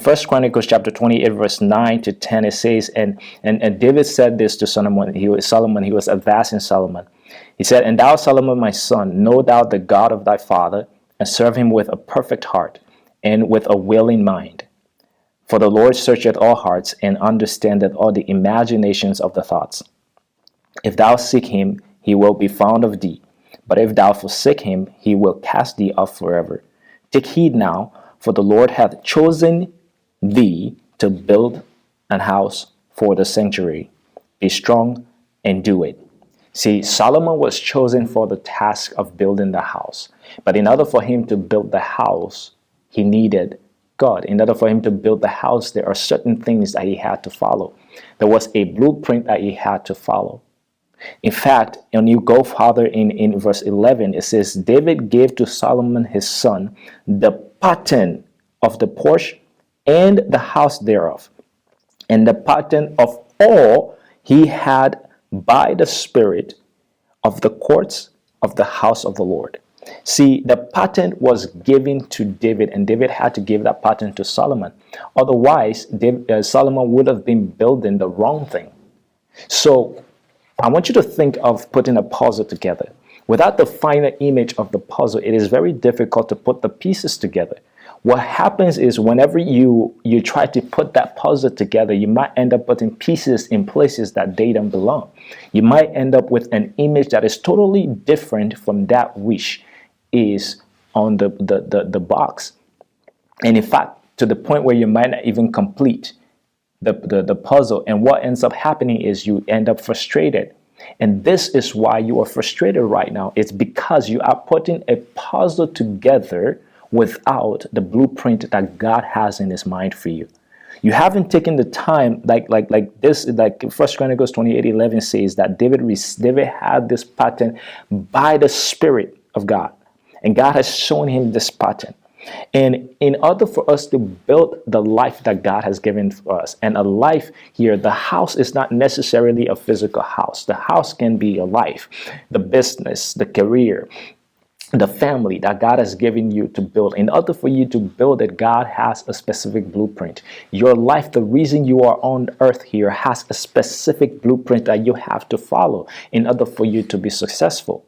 First Chronicles chapter 28, verse 9 to 10, it says, and David said this to Solomon. He was advancing Solomon. He said, "And thou, Solomon, my son, know thou the God of thy father, and serve him with a perfect heart, and with a willing mind. For the Lord searcheth all hearts, and understandeth all the imaginations of the thoughts. If thou seek him, he will be found of thee. But if thou forsake him, he will cast thee off forever. Take heed now, for the Lord hath chosen thee to build an house for the sanctuary. Be strong and do it." See, Solomon was chosen for the task of building the house. But in order for him to build the house, he needed God. In order for him to build the house, there are certain things that he had to follow. There was a blueprint that he had to follow. In fact, when you go further in verse 11, it says, David gave to Solomon his son the pattern of the porch and the house thereof, and the pattern of all he had by the Spirit of the courts of the house of the Lord. See, the pattern was given to David, and David had to give that pattern to Solomon. Otherwise, Solomon would have been building the wrong thing. So I want you to think of putting a puzzle together. Without the final image of the puzzle, it is very difficult to put the pieces together. What happens is whenever you try to put that puzzle together, you might end up putting pieces in places that they don't belong. You might end up with an image that is totally different from that which is on the box. And in fact, to the point where you might not even complete the puzzle. And what ends up happening is you end up frustrated. And this is why you are frustrated right now. It's because you are putting a puzzle together without the blueprint that God has in his mind for you. You haven't taken the time, like First Chronicles 28:11 says that David had this pattern by the Spirit of God. And God has shown him this pattern. And in order for us to build the life that God has given for us, and a life here, the house is not necessarily a physical house. The house can be a life, the business, the career, the family that God has given you to build. In order for you to build it, God has a specific blueprint. Your life, the reason you are on earth here, has a specific blueprint that you have to follow in order for you to be successful.